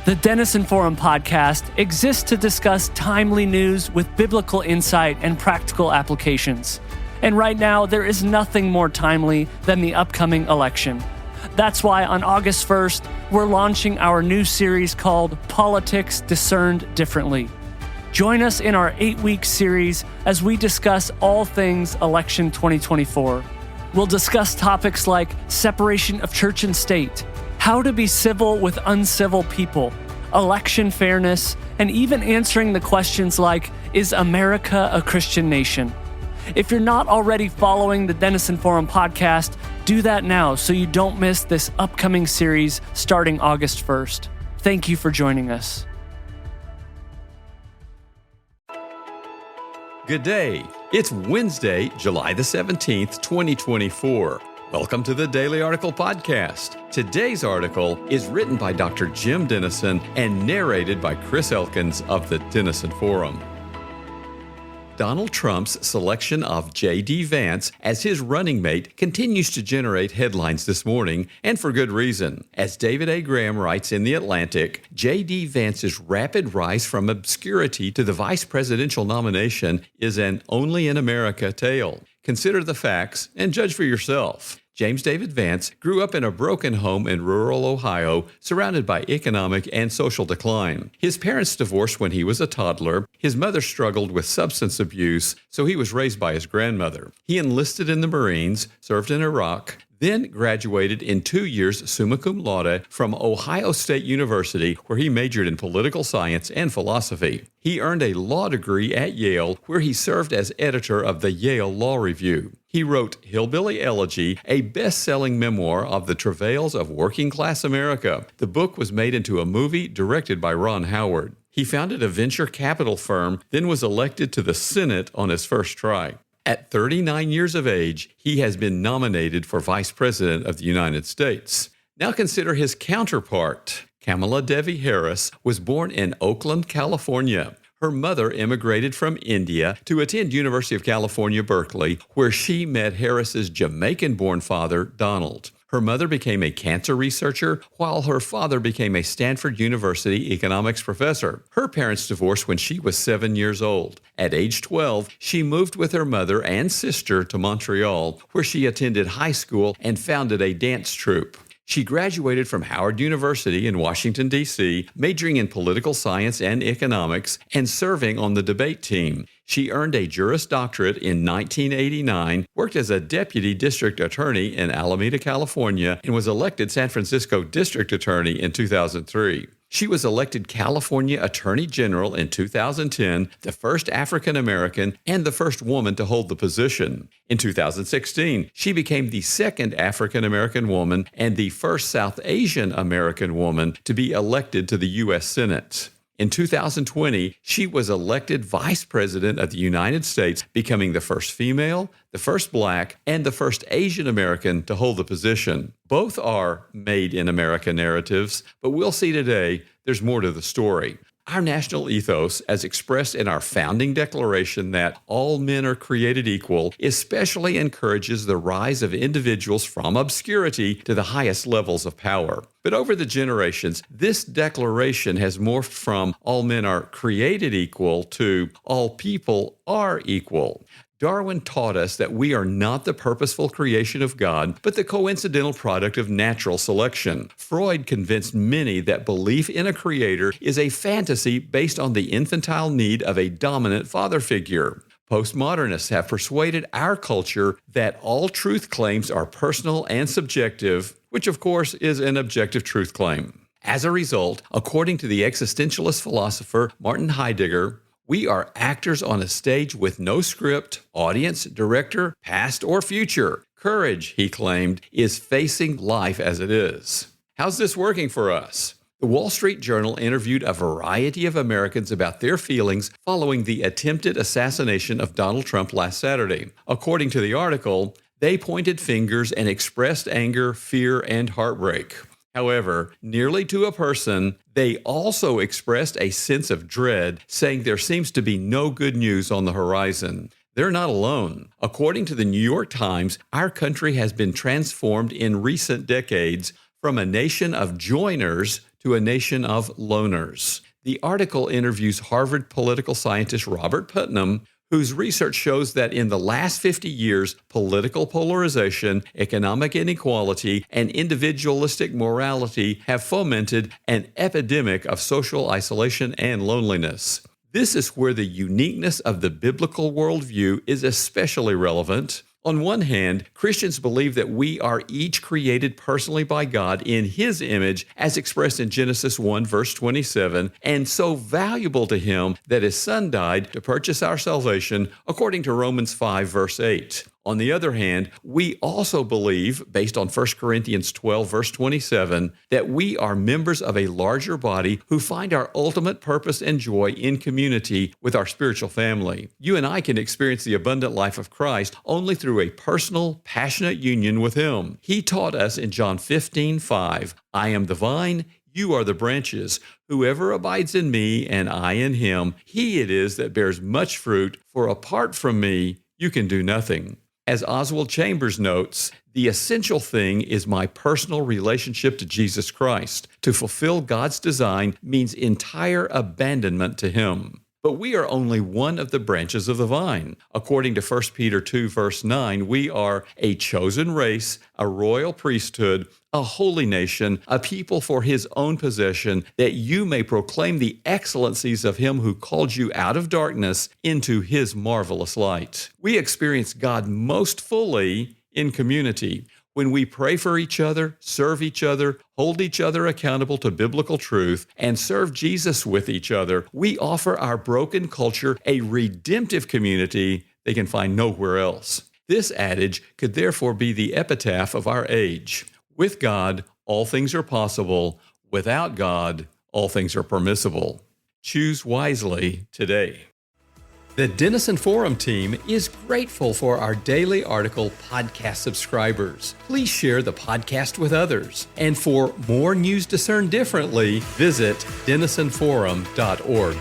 The Denison Forum podcast exists to discuss timely news with biblical insight and practical applications. And right now, there is nothing more timely than the upcoming election. That's why on August 1st, we're launching our new series called Politics Discerned Differently. Join us in our 8-week series as we discuss all things election 2024. We'll discuss topics like separation of church and state, how to be civil with uncivil people, election fairness, and even answering the questions like, is America a Christian nation? If you're not already following the Denison Forum podcast, do that now so you don't miss this upcoming series starting August 1st. Thank you for joining us. Good day. It's Wednesday, July the 17th, 2024. Welcome to the Daily Article Podcast. Today's article is written by Dr. Jim Denison and narrated by Chris Elkins of the Denison Forum. Donald Trump's selection of J.D. Vance as his running mate continues to generate headlines this morning, and for good reason. As David A. Graham writes in The Atlantic, J.D. Vance's rapid rise from obscurity to the vice presidential nomination is an only in America tale. Consider the facts and judge for yourself. James David Vance grew up in a broken home in rural Ohio, surrounded by economic and social decline. His parents divorced when he was a toddler. His mother struggled with substance abuse, so he was raised by his grandmother. He enlisted in the Marines, served in Iraq, then graduated in 2 years summa cum laude from Ohio State University, where he majored in political science and philosophy. He earned a law degree at Yale, where he served as editor of the Yale Law Review. He wrote Hillbilly Elegy, a best-selling memoir of the travails of working-class America. The book was made into a movie directed by Ron Howard. He founded a venture capital firm, then was elected to the Senate on his first try. At 39 years of age, he has been nominated for Vice President of the United States. Now consider his counterpart. Kamala Devi Harris was born in Oakland, California. Her mother immigrated from India to attend University of California, Berkeley, where she met Harris's Jamaican-born father, Donald. Her mother became a cancer researcher, while her father became a Stanford University economics professor. Her parents divorced when she was 7 years old. At age 12, she moved with her mother and sister to Montreal, where she attended high school and founded a dance troupe. She graduated from Howard University in Washington, D.C., majoring in political science and economics and serving on the debate team. She earned a Juris Doctorate in 1989, worked as a deputy district attorney in Alameda, California, and was elected San Francisco District Attorney in 2003. She was elected California Attorney General in 2010, the first African American and the first woman to hold the position. In 2016, she became the second African American woman and the first South Asian American woman to be elected to the U.S. Senate. In 2020, she was elected Vice President of the United States, becoming the first female, the first Black, and the first Asian American to hold the position. Both are made in America narratives, but we'll see today there's more to the story. Our national ethos, as expressed in our founding declaration that all men are created equal, especially encourages the rise of individuals from obscurity to the highest levels of power. But over the generations, this declaration has morphed from all men are created equal to all people are equal. Darwin taught us that we are not the purposeful creation of God, but the coincidental product of natural selection. Freud convinced many that belief in a creator is a fantasy based on the infantile need of a dominant father figure. Postmodernists have persuaded our culture that all truth claims are personal and subjective, which of course is an objective truth claim. As a result, according to the existentialist philosopher Martin Heidegger, we are actors on a stage with no script, audience, director, past or future. Courage, he claimed, is facing life as it is. How's this working for us? The Wall Street Journal interviewed a variety of Americans about their feelings following the attempted assassination of Donald Trump last Saturday. According to the article, they pointed fingers and expressed anger, fear, and heartbreak. However, nearly to a person, they also expressed a sense of dread, saying there seems to be no good news on the horizon. They're not alone. According to the New York Times, our country has been transformed in recent decades from a nation of joiners to a nation of loners. The article interviews Harvard political scientist Robert Putnam, whose research shows that in the last 50 years, political polarization, economic inequality, and individualistic morality have fomented an epidemic of social isolation and loneliness. This is where the uniqueness of the biblical worldview is especially relevant. On one hand, Christians believe that we are each created personally by God in His image, as expressed in Genesis 1, verse 27, and so valuable to Him that His Son died to purchase our salvation, according to Romans 5, verse 8. On the other hand, we also believe, based on 1 Corinthians 12, verse 27, that we are members of a larger body who find our ultimate purpose and joy in community with our spiritual family. You and I can experience the abundant life of Christ only through a personal, passionate union with Him. He taught us in John 15:5, I am the vine, you are the branches. Whoever abides in me and I in him, he it is that bears much fruit, for apart from me, you can do nothing. As Oswald Chambers notes, the essential thing is my personal relationship to Jesus Christ. To fulfill God's design means entire abandonment to Him. But we are only one of the branches of the vine. According to 1 Peter 2, verse 9, we are a chosen race, a royal priesthood, a holy nation, a people for His own possession, that you may proclaim the excellencies of Him who called you out of darkness into His marvelous light. We experience God most fully in community. When we pray for each other, serve each other, hold each other accountable to biblical truth, and serve Jesus with each other, we offer our broken culture a redemptive community they can find nowhere else. This adage could therefore be the epitaph of our age. With God, all things are possible. Without God, all things are permissible. Choose wisely today. The Denison Forum team is grateful for our daily article podcast subscribers. Please share the podcast with others. And for more news discerned differently, visit denisonforum.org.